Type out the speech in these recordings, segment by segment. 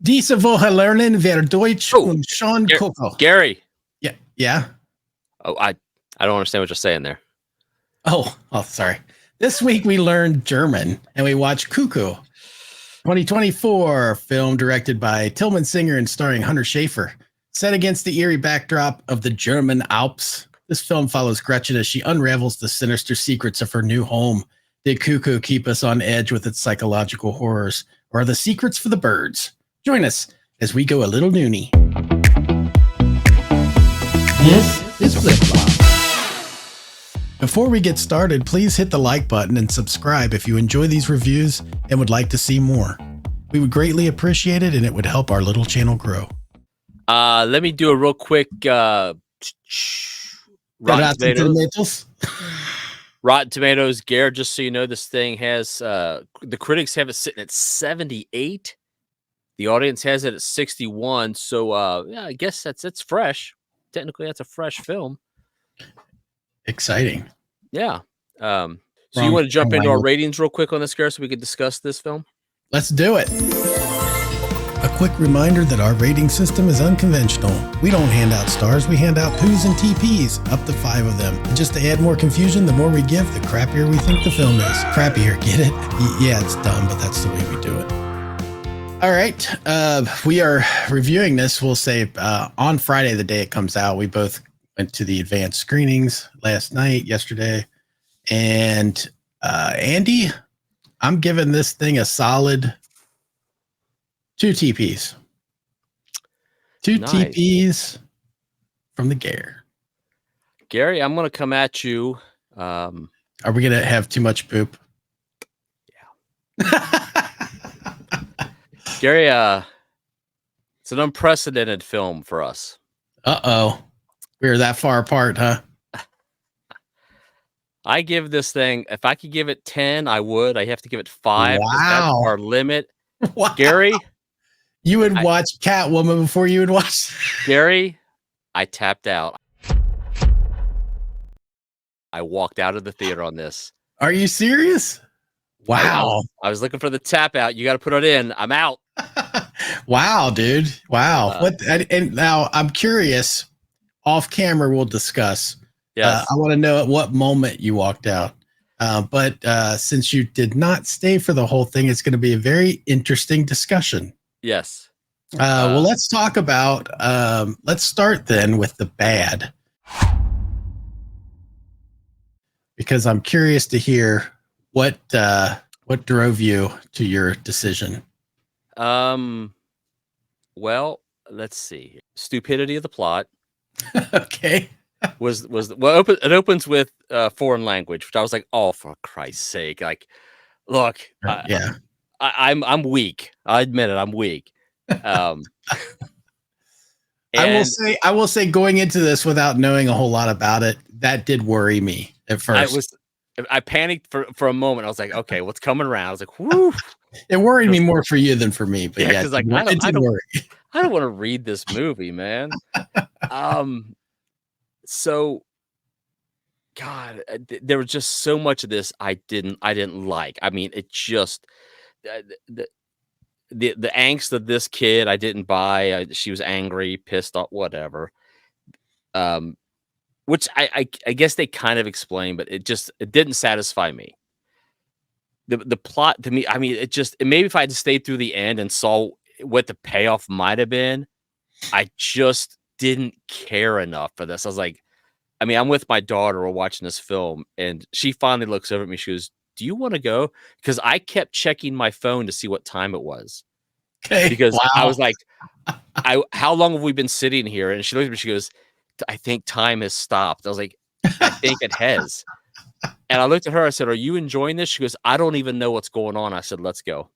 Diese Woche lernen wir Deutsch und schauen Cuckoo. Gary. Yeah. Yeah. Oh, I don't understand what you're saying there. Oh, sorry. This week we learned German and we watched Cuckoo, 2024 film directed by Tilman Singer and starring Hunter Schafer. Set against the eerie backdrop of the German Alps, this film follows Gretchen as she unravels the sinister secrets of her new home. Did Cuckoo keep us on edge with its psychological horrors, or are the secrets for the birds? Join us as we go a little looney. This is Flip Flop. Before we get started, please hit the like button and subscribe if you enjoy these reviews and would like to see more. We would greatly appreciate it, and it would help our little channel grow. Let me do a real quick Rotten Tomatoes. Rotten Tomatoes, Garrett, just so you know, this thing has the critics have it sitting at 78. The audience has it at 61. So yeah, I guess it's fresh. Technically, that's a fresh film. Exciting. Yeah. So you want to jump into our ratings real quick on this, Garrett, so we could discuss this film? Let's do it. A quick reminder that our rating system is unconventional. We don't hand out stars, we hand out poos and TPs, up to 5 of them. And just to add more confusion, the more we give, the crappier we think the film is. Crappier, get it? Yeah, it's dumb, but that's the way we do it. All right, we are reviewing this, we'll say, on Friday, the day it comes out. We both went to the advanced screenings yesterday. And Andy, I'm giving this thing a solid 2 TPs. 2 nice. TPs from the Gare. Gary, I'm going to come at you. Are we going to have too much poop? Yeah. Gary, it's an unprecedented film for us. Uh-oh. We're that far apart, huh? I give this thing, if I could give it 10, I would. I have to give it 5. Wow. That's our limit. Wow. Gary, you would watch Catwoman before you would watch. Gary, I tapped out. I walked out of the theater on this. Are you serious? Wow. I was looking for the tap out. You got to put it in. I'm out. Wow, dude. Wow. And now I'm curious. Off camera, we'll discuss. Yes. I want to know at what moment you walked out. But since you did not stay for the whole thing, it's going to be a very interesting discussion. Yes. Well, let's talk about, let's start then with the bad. Because I'm curious to hear what drove you to your decision. Well, let's see. Stupidity of the plot. Okay. It opens with foreign language, which I was like, oh, for Christ's sake! Like, look, yeah, I'm weak. I admit it, I'm weak. I will say, going into this without knowing a whole lot about it, that did worry me at first. I panicked for a moment. I was like, okay, what's coming around? I was like, whoo. It worried me more for you than for me, but yeah, like, I don't want to read this movie, man. So, God, there was just so much of this I didn't like. I mean, it just the angst of this kid I didn't buy. She was angry, pissed off, whatever. Which I guess they kind of explained, but it didn't satisfy me. The plot to me, I mean, maybe if I had stayed through the end and saw what the payoff might have been, I just didn't care enough for this. I was like, I mean, I'm with my daughter, we're watching this film, and she finally looks over at me. She goes, "Do you want to go?" Because I kept checking my phone to see what time it was. Okay. Because I was like, how long have we been sitting here? And she looked at me, she goes, "I think time has stopped." I was like, I think it has. And I looked at her, I said, "Are you enjoying this?" She goes, "I don't even know what's going on." I said, "Let's go."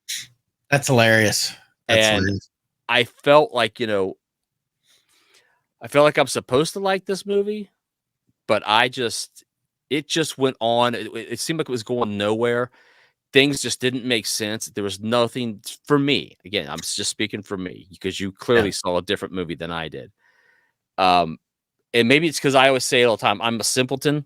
That's hilarious. Hilarious. I felt like, I felt like I'm supposed to like this movie, but it just went on. It seemed like it was going nowhere. Things just didn't make sense. There was nothing for me. Again, I'm just speaking for me because you clearly saw a different movie than I did. And maybe it's because I always say it all the time, I'm a simpleton.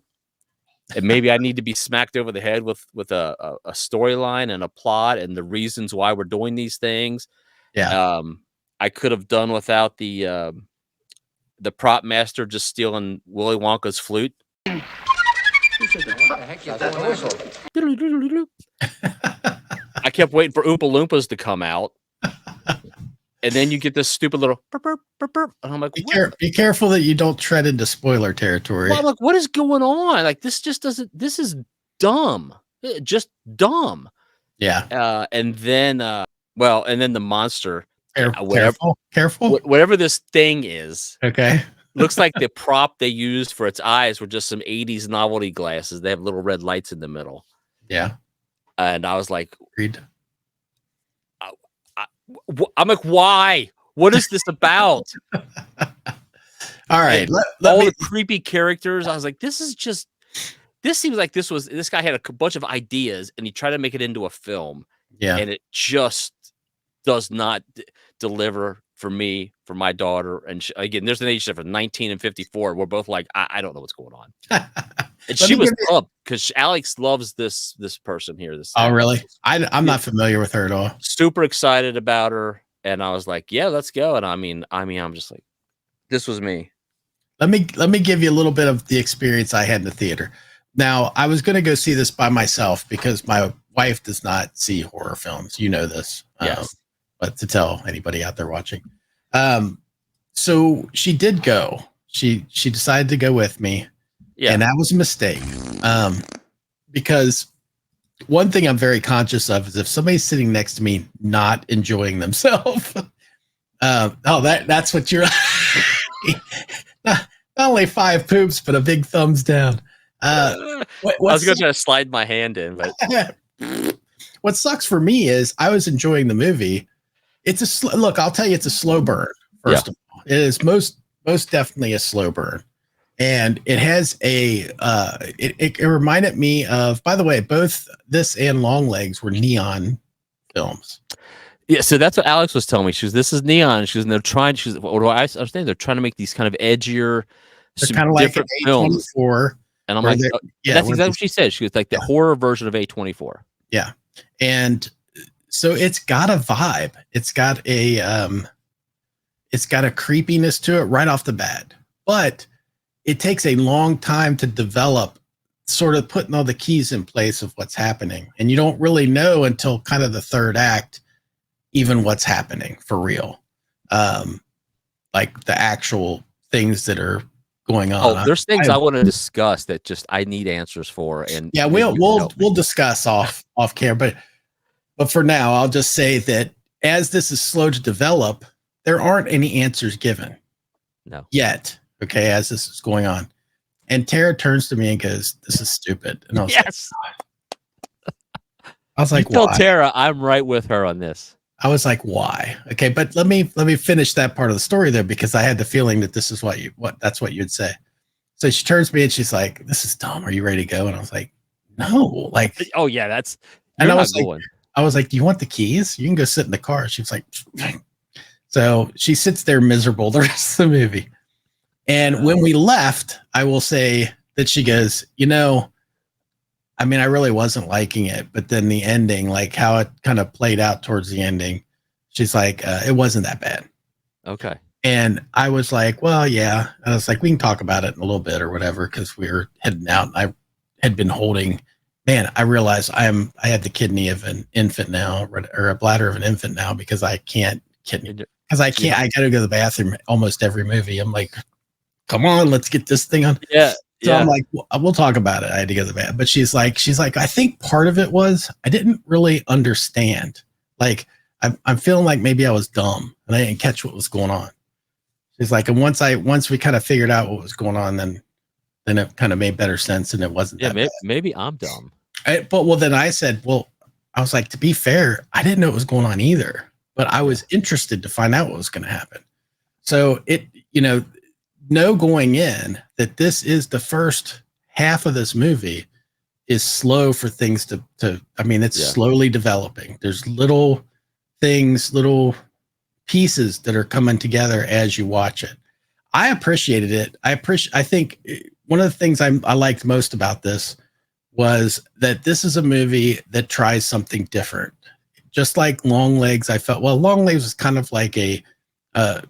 And maybe I need to be smacked over the head with a storyline and a plot and the reasons why we're doing these things. Yeah. I could have done without the prop master just stealing Willy Wonka's flute. What the heck is that whistle? I kept waiting for Oompa Loompas to come out. And then you get this stupid little burp, burp, burp, burp. And I'm like, be careful that you don't tread into spoiler territory. Well, I'm like, what is going on? Like, this just doesn't, this is dumb. Just dumb. Yeah. And then the monster. Careful. Whatever this thing is. Okay. Looks like the prop they used for its eyes were just some 80s novelty glasses. They have little red lights in the middle. Yeah. And I was like, agreed. I'm like, why? What is this about? All right. The creepy characters. I was like, this seems like this guy had a bunch of ideas and he tried to make it into a film. Yeah. And it just does not deliver for me, for my daughter. And again, there's an age difference, 19 and 54. We're both like, I don't know what's going on. And she was up because Alex loves this person here. Oh, really? I'm not familiar with her at all. Super excited about her. And I was like, yeah, let's go. And I mean, I'm just like, this was me. Let me give you a little bit of the experience I had in the theater. Now, I was going to go see this by myself because my wife does not see horror films. You know this. Yes. But to tell anybody out there watching. So she did go. She decided to go with me. Yeah. And that was a mistake. Because one thing I'm very conscious of is if somebody's sitting next to me not enjoying themselves. That's what you're not only 5 poops, but a big thumbs down. I was going to slide my hand in, but what sucks for me is I was enjoying the movie. It's look, I'll tell you, it's a slow burn. First of all, it is most definitely a slow burn. And it has it reminded me of, by the way, both this and Longlegs were neon films. Yeah, so that's what Alex was telling me. She was, this is neon. She was, and they're trying. She was, what do I understand? They're trying to make these kind of edgier, kind of like an A24. Films. And I'm like, that's exactly what she said. She was like the horror version of A24. Yeah, and so it's got a vibe. It's got a creepiness to it right off the bat, but it takes a long time to develop, sort of putting all the keys in place of what's happening, and you don't really know until kind of the third act even what's happening for real, like the actual things that are going on. Oh, there's things I want to discuss that just I need answers for, and yeah, we'll discuss off camera, but for now, I'll just say that as this is slow to develop, there aren't any answers given, yet. Okay, as this is going on, and Tara turns to me and goes, "This is stupid." And I was I was like, tell Tara I'm right with her on this. I was like, why? Okay, but let me finish that part of the story there, because I had the feeling that this is that's what you'd say. So she turns to me and she's like, "This is dumb. Are you ready to go?" And I was like, "No." Like, oh yeah, that's. And I was like, "Do you want the keys? You can go sit in the car." She was like, so she sits there miserable the rest of the movie. And when we left, I will say that she goes, I mean, I really wasn't liking it, but then the ending, like how it kind of played out towards the ending, she's like, it wasn't that bad. Okay. And I was like, well, yeah. I was like, we can talk about it in a little bit or whatever, because we were heading out. And I had been holding, man, I realized I have the kidney of an infant now, or a bladder of an infant now, because I can't kidney. Because I can't, I got to go to the bathroom almost every movie. I'm like, come on, let's get this thing on. Yeah. So I'm like, we'll talk about it. I had to go to the bathroom. But she's like, I think part of it was I didn't really understand. Like, I'm feeling like maybe I was dumb and I didn't catch what was going on. She's like, and once we kind of figured out what was going on, then it kind of made better sense, and it wasn't. Yeah, maybe I'm dumb. Then I said, I was like, to be fair, I didn't know what was going on either, but I was interested to find out what was going to happen. So know going in that this is the first half of this movie is slow for things to I mean, it's slowly developing. There's little things, little pieces that are coming together as you watch it. I appreciated it. I think one of the things I liked most about this was that this is a movie that tries something different. Just like Longlegs, I felt, Longlegs was kind of like a a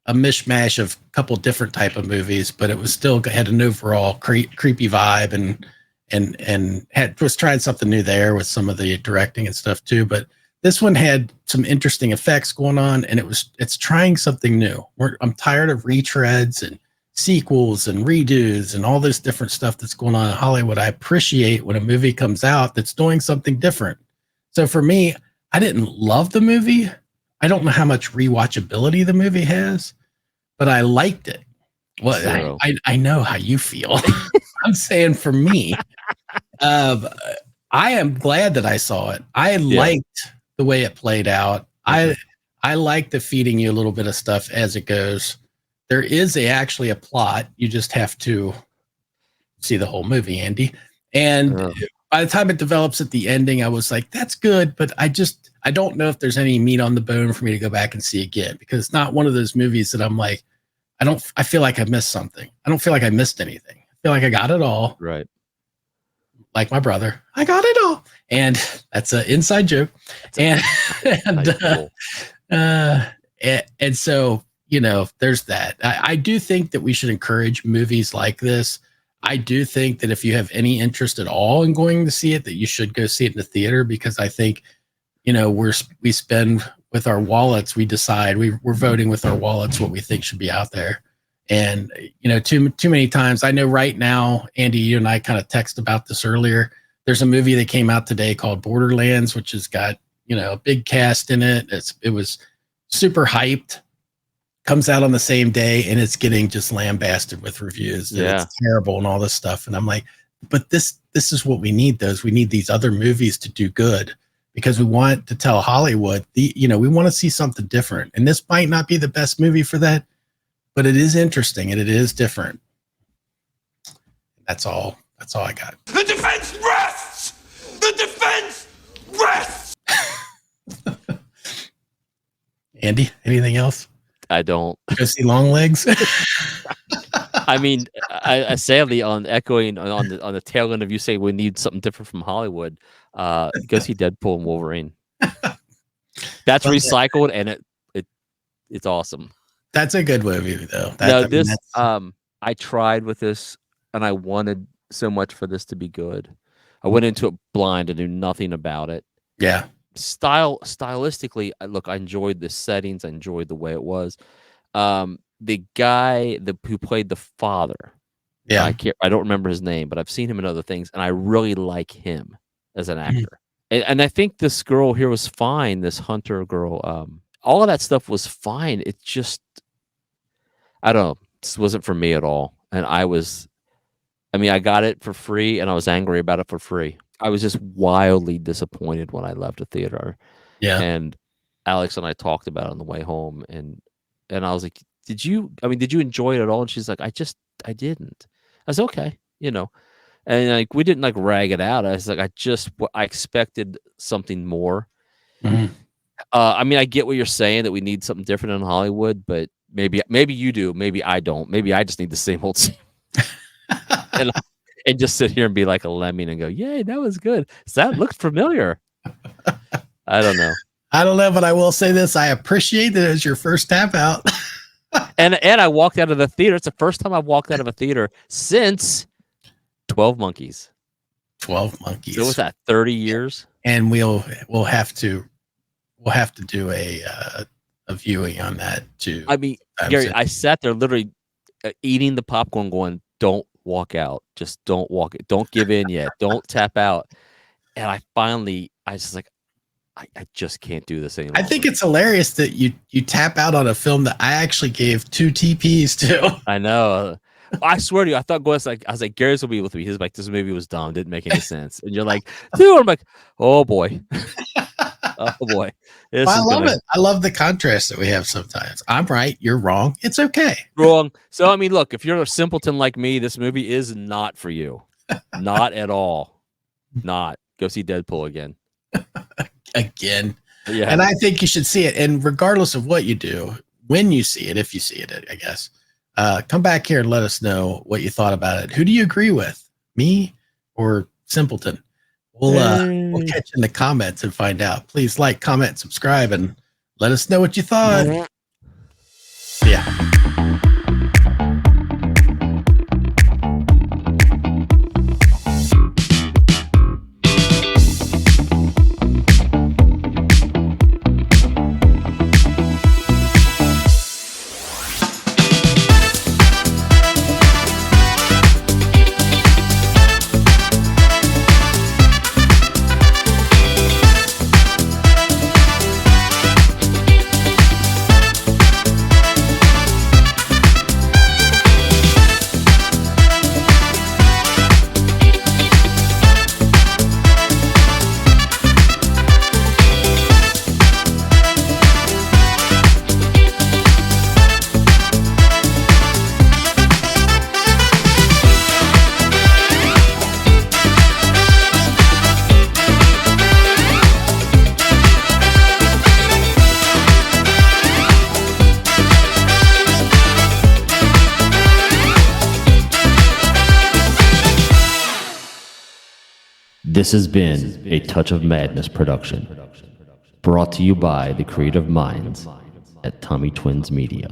mishmash of a couple different type of movies, but it was still had an overall creepy vibe and was trying something new there with some of the directing and stuff too. But this one had some interesting effects going on, and it's trying something new. I'm tired of retreads and sequels and redos and all this different stuff that's going on in Hollywood. I appreciate when a movie comes out that's doing something different. So for me, I didn't love the movie. I don't know how much rewatchability the movie has, but I liked it. Well, I know how you feel. I'm saying for me, I am glad that I saw it. I liked the way it played out. I like the feeding you a little bit of stuff as it goes. There is actually a plot. You just have to see the whole movie, Andy. And by the time it develops at the ending, I was like, that's good, but I don't know if there's any meat on the bone for me to go back and see again, because it's not one of those movies that I'm like, I feel like I missed something. I don't feel like I missed anything. I feel like I got it all. Right. Like my brother, I got it all. And that's an inside joke. And so, there's that. I do think that we should encourage movies like this. I do think that if you have any interest at all in going to see it, that you should go see it in the theater, because I think, we spend with our wallets, we decide we're voting with our wallets what we think should be out there. And, too many times, I know right now, Andy, you and I kind of texted about this earlier. There's a movie that came out today called Borderlands, which has got, a big cast in it. It was super hyped, comes out on the same day, and it's getting just lambasted with reviews. Yeah. It's terrible and all this stuff. And I'm like, but this is what we need, we need these other movies to do good, because we want to tell Hollywood, we want to see something different. And this might not be the best movie for that, but it is interesting and it is different. That's all I got. The defense rests! The defense rests! Andy, anything else? I don't. Go see Longlegs? I mean, I sadly, on echoing on the tail end of you saying we need something different from Hollywood, go see Deadpool and Wolverine. That's recycled, and it's awesome. That's a good movie, though. I tried with this, and I wanted so much for this to be good. I went into it blind and knew nothing about it. Yeah. Stylistically, I enjoyed the settings. I enjoyed the way it was. The guy who played the father, I don't remember his name, but I've seen him in other things, and I really like him as an actor. And I think this girl here was fine. This Hunter girl, all of that stuff was fine. It just, I don't know, this wasn't for me at all. And I got it for free, and I was angry about it for free. I was just wildly disappointed when I left the theater. Yeah. And Alex and I talked about it on the way home, and I was like, did you enjoy it at all? And she's like, I didn't. I was okay, and we didn't rag it out. I was like, I expected something more. Mm-hmm. I get what you're saying, that we need something different in Hollywood, but maybe you do, maybe I don't. Maybe I just need the same old scene. and just sit here and be like a lemming and go, yay, that was good. That looked familiar. I don't know. But I will say this. I appreciate that it was your first tap out. and I walked out of the theater. It's the first time I've walked out of a theater since 12 Monkeys. 12 Monkeys. So what's that, 30 years? And we'll have to do a viewing on that too. I mean, Gary, I sat there literally eating the popcorn going, don't walk out. Just don't walk it. Don't give in yet. Don't tap out. And I was like, I just can't do this anymore. I think it's hilarious that you tap out on a film that I actually gave 2 TPs to. I know. I swear to you, I thought I was like, Gary's will be with me. He's like, this movie was dumb, didn't make any sense. And you're like, dude, I'm like, oh boy. Oh boy. I love it. I love the contrast that we have sometimes. I'm right, you're wrong. It's okay. Wrong. So look, if you're a simpleton like me, this movie is not for you. Not at all. Not. Go see Deadpool again. Again. Yeah. And I think you should see it. And regardless of what you do, when you see it, if you see it, I guess, come back here and let us know what you thought about it. Who do you agree with? Me or Simpleton? We'll catch in the comments and find out. Please like, comment, subscribe, and Let us know what you thought. Yeah. This has been a Touch of Madness production, brought to you by the creative minds at Tommy Twins Media.